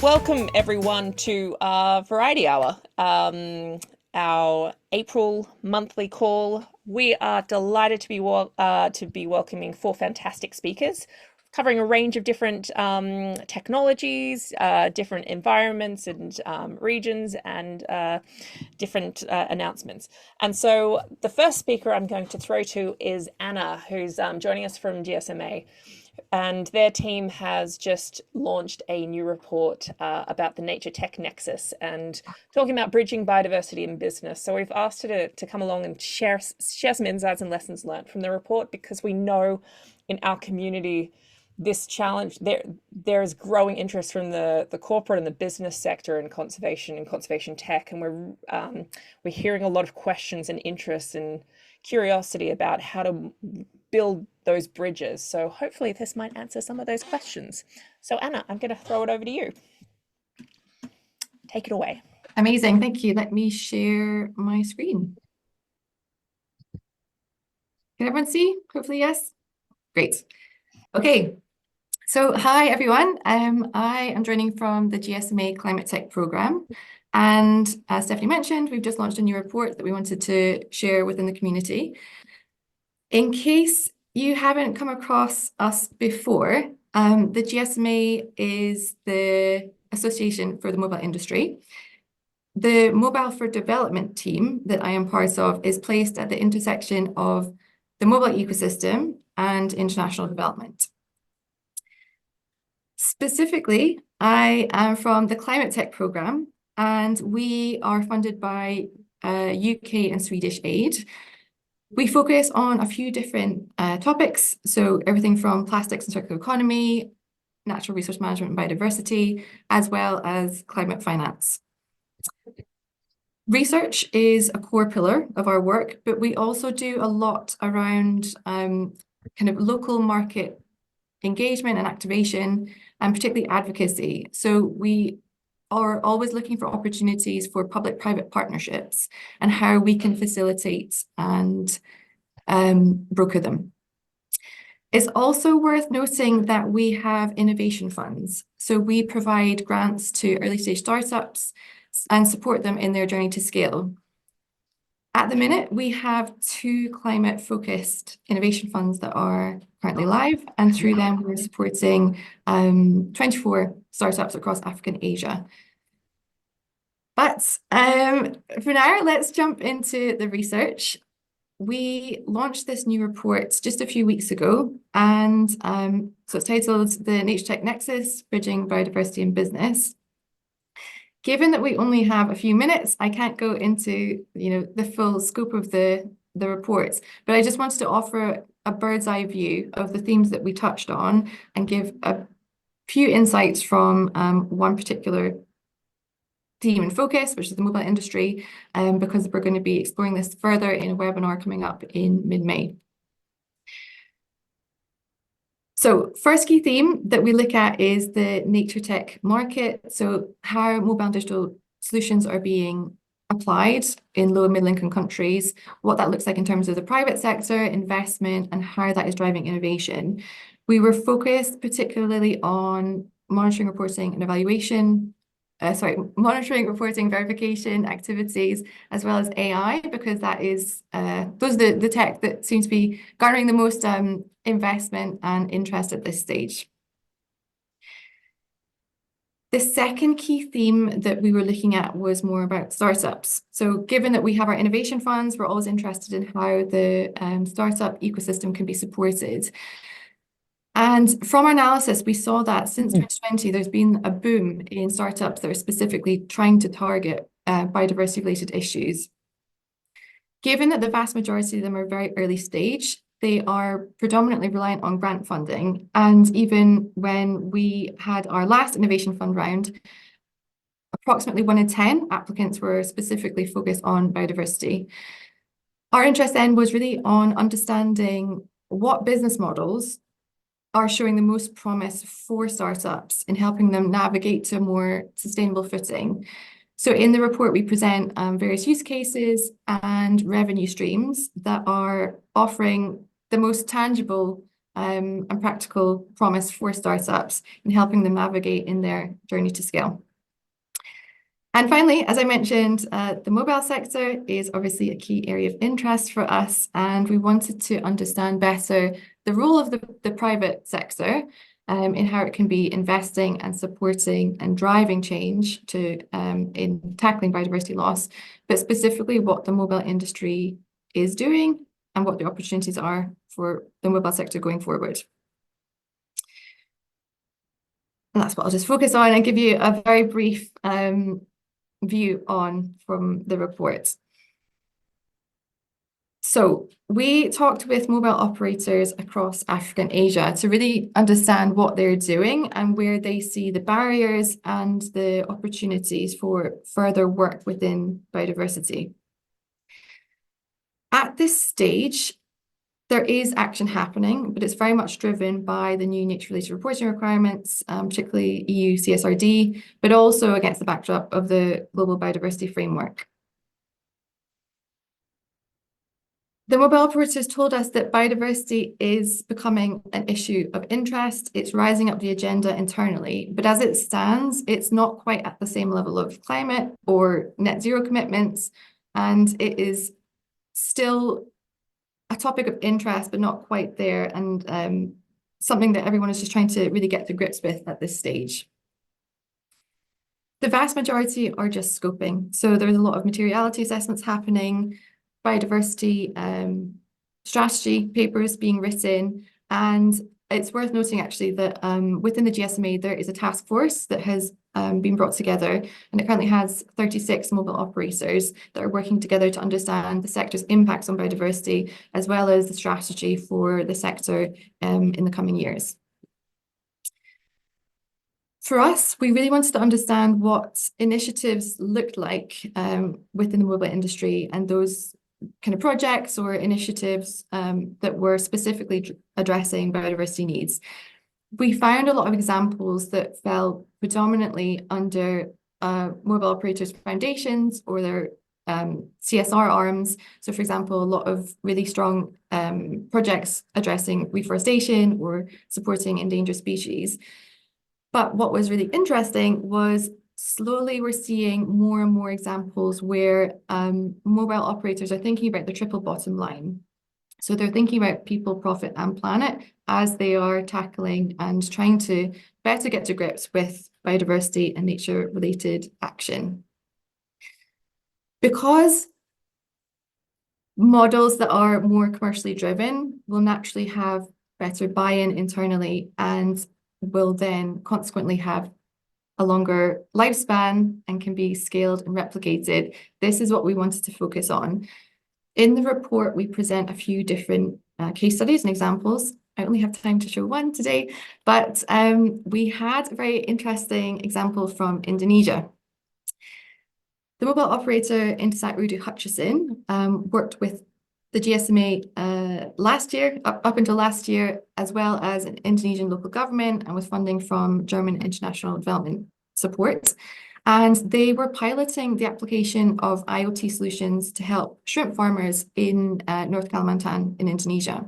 Welcome everyone to our Variety Hour, our April monthly call. We are delighted to be welcoming four fantastic speakers, covering a range of different technologies, different environments and regions, and different announcements. And so the first speaker I'm going to throw to is Anna, who's joining us from GSMA. And their team has just launched a new report about the Nature Tech Nexus and talking about bridging biodiversity in business. So we've asked her to come along and share some insights and lessons learned from the report, because we know in our community this challenge, there is growing interest from the corporate and the business sector in conservation and conservation tech, and we're hearing a lot of questions and interest and curiosity about how to build those bridges. So hopefully this might answer some of those questions. So Anna, I'm going to throw it over to you. Take it away. Amazing, thank you. Let me share my screen. Can everyone see? Hopefully, yes. Great. Okay. So hi everyone. I am joining from the GSMA Climate Tech Programme. And as Stephanie mentioned, we've just launched a new report that we wanted to share within the community. In case you haven't come across us before, the GSMA is the Association for the Mobile Industry. The Mobile for Development team that I am part of is placed at the intersection of the mobile ecosystem and international development. Specifically, I am from the Climate Tech Programme, and we are funded by UK and Swedish aid. We focus on a few different topics, so everything from plastics and circular economy, natural resource management and biodiversity, as well as climate finance. Research is a core pillar of our work, but we also do a lot around kind of local market engagement and activation, and particularly advocacy. So we are always looking for opportunities for public-private partnerships and how we can facilitate and broker them. It's also worth noting that we have innovation funds. So we provide grants to early-stage startups and support them in their journey to scale. At the minute, we have 2 climate-focused innovation funds that are currently live, and through them we're supporting 24 startups across Africa and Asia. But for now, let's jump into the research. We launched this new report just a few weeks ago, and so it's titled The Nature Tech Nexus, Bridging Biodiversity in Business. Given that we only have a few minutes, I can't go into the full scope of the reports, but I just wanted to offer a bird's eye view of the themes that we touched on and give a few insights from one particular theme and focus, which is the mobile industry, because we're going to be exploring this further in a webinar coming up in mid-May. So first key theme that we look at is the nature tech market. So how mobile and digital solutions are being applied in low and middle income countries, what that looks like in terms of the private sector, investment, and how that is driving innovation. We were focused particularly on monitoring, reporting, and evaluation, monitoring, reporting, verification activities, as well as AI, because that is those are the tech that seems to be garnering the most investment and interest at this stage. The second key theme that we were looking at was more about startups. So given that we have our innovation funds, we're always interested in how the startup ecosystem can be supported. And from our analysis, we saw that since 2020, there's been a boom in startups that are specifically trying to target biodiversity-related issues. Given that the vast majority of them are very early stage, they are predominantly reliant on grant funding. And even when we had our last innovation fund round, approximately 1 in 10 applicants were specifically focused on biodiversity. Our interest then was really on understanding what business models are showing the most promise for startups in helping them navigate to a more sustainable footing. So in the report, we present various use cases and revenue streams that are offering the most tangible and practical promise for startups in helping them navigate in their journey to scale. And finally, as I mentioned, the mobile sector is obviously a key area of interest for us, and we wanted to understand better the role of the private sector in how it can be investing and supporting and driving change to in tackling biodiversity loss, but specifically what the mobile industry is doing and what the opportunities are for the mobile sector going forward. And that's what I'll just focus on and give you a very brief view on from the report. So we talked with mobile operators across Africa and Asia to really understand what they're doing and where they see the barriers and the opportunities for further work within biodiversity. At this stage, there is action happening, but it's very much driven by the new nature-related reporting requirements, particularly EU CSRD, but also against the backdrop of the Global Biodiversity Framework. The mobile operators told us that biodiversity is becoming an issue of interest. It's rising up the agenda internally, but as it stands, it's not quite at the same level of climate or net zero commitments, and it is still a topic of interest, but not quite there, and something that everyone is just trying to really get to grips with at this stage. The vast majority are just scoping. So there's a lot of materiality assessments happening, biodiversity strategy papers being written, and it's worth noting actually that within the GSMA there is a task force that has been brought together, and it currently has 36 mobile operators that are working together to understand the sector's impacts on biodiversity, as well as the strategy for the sector in the coming years. For us, we really wanted to understand what initiatives looked like within the mobile industry and those kind of projects or initiatives that were specifically addressing biodiversity needs. We found a lot of examples that fell predominantly under mobile operators' foundations or their CSR arms. So, for example, a lot of really strong projects addressing reforestation or supporting endangered species. But what was really interesting was slowly we're seeing more and more examples where mobile operators are thinking about the triple bottom line. So they're thinking about people, profit, and planet as they are tackling and trying to better get to grips with biodiversity and nature-related action. Because models that are more commercially driven will naturally have better buy-in internally and will then consequently have a longer lifespan and can be scaled and replicated. This is what we wanted to focus on. In the report, we present a few different case studies and examples. I only have time to show one today, but we had a very interesting example from Indonesia. The mobile operator Indosat Rudu Hutchison worked with the GSMA last year, up until last year, as well as an Indonesian local government and with funding from German International Development Support. And they were piloting the application of IoT solutions to help shrimp farmers in North Kalimantan in Indonesia.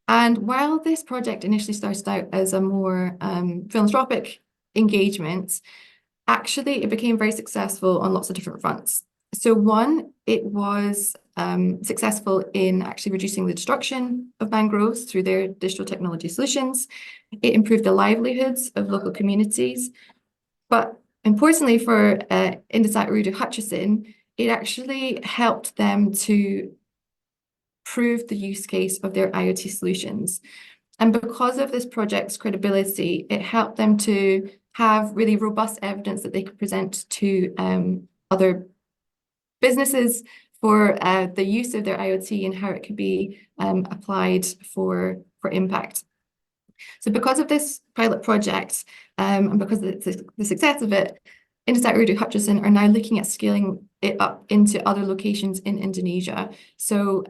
And while this project initially started out as a more philanthropic engagement, actually it became very successful on lots of different fronts. So one, it was successful in actually reducing the destruction of mangroves through their digital technology solutions. It improved the livelihoods of local communities. But importantly for Indosat Rudu Hutchison, it actually helped them to prove the use case of their IoT solutions. And because of this project's credibility, it helped them to have really robust evidence that they could present to other businesses for the use of their IoT and how it could be applied for impact. So because of this pilot project and because of the success of it, Indosat Rudu Hutchison are now looking at scaling it up into other locations in Indonesia. So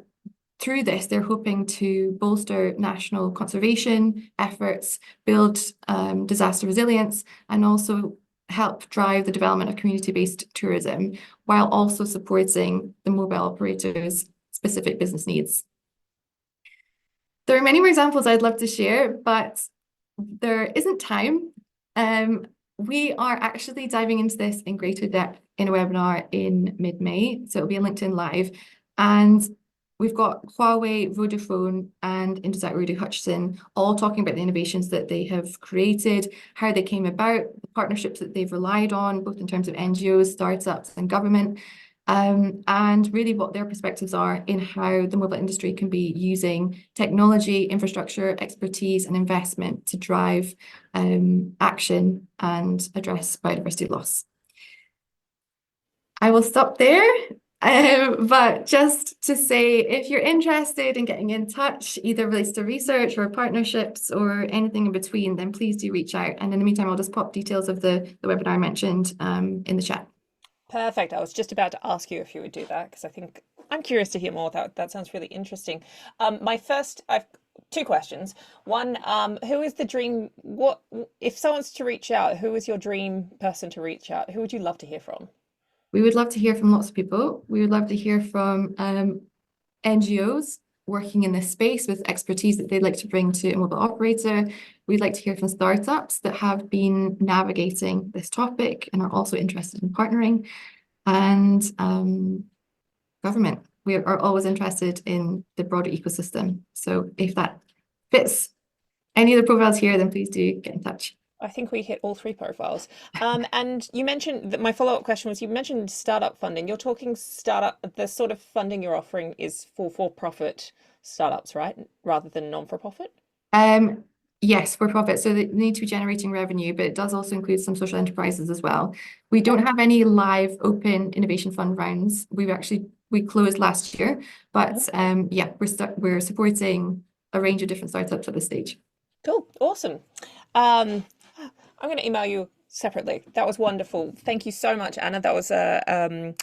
through this, they're hoping to bolster national conservation efforts, build disaster resilience, and also help drive the development of community-based tourism, while also supporting the mobile operators' specific business needs. There are many more examples I'd love to share, but there isn't time. Um, we are actually diving into this in greater depth in a webinar in mid-May, so it'll be a LinkedIn Live. And we've got Huawei, Vodafone, and Indosat Ooredoo Hutchison all talking about the innovations that they have created, how they came about, the partnerships that they've relied on, both in terms of NGOs, startups, and government. And really what their perspectives are in how the mobile industry can be using technology, infrastructure, expertise, and investment to drive action and address biodiversity loss. I will stop there. But just to say, if you're interested in getting in touch, either relates to research or partnerships or anything in between, then please do reach out. And in the meantime, I'll just pop details of the webinar I mentioned in the chat. Perfect. I was just about to ask you if you would do that because I think I'm curious to hear more. That sounds really interesting. I've two questions. One, who is the dream? What if someone's to reach out? Who is your dream person to reach out? Who would you love to hear from? We would love to hear from lots of people. We would love to hear from NGOs working in this space with expertise that they'd like to bring to a mobile operator. We'd like to hear from startups that have been navigating this topic and are also interested in partnering. And government. We are always interested in the broader ecosystem. So if that fits any of the profiles here, then please do get in touch. I think we hit all three profiles. And you mentioned that my follow-up question was you mentioned startup funding. You're talking startup, the sort of funding you're offering is for-profit startups, right? Rather than non-for-profit? Yes, for profit. So they need to be generating revenue, but it does also include some social enterprises as well. We Okay. don't have any live open innovation fund rounds. We closed last year, but yeah, we're supporting a range of different startups at this stage. Cool. Awesome. I'm going to email you separately. That was wonderful. Thank you so much, Anna. That was a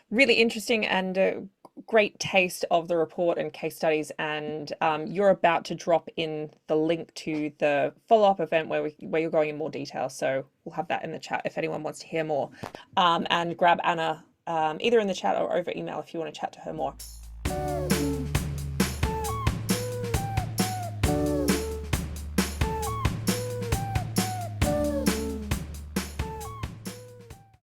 really interesting and great taste of the report and case studies. And you're about to drop in the link to the follow-up event where you're going in more detail. So we'll have that in the chat if anyone wants to hear more. And grab Anna either in the chat or over email if you want to chat to her more.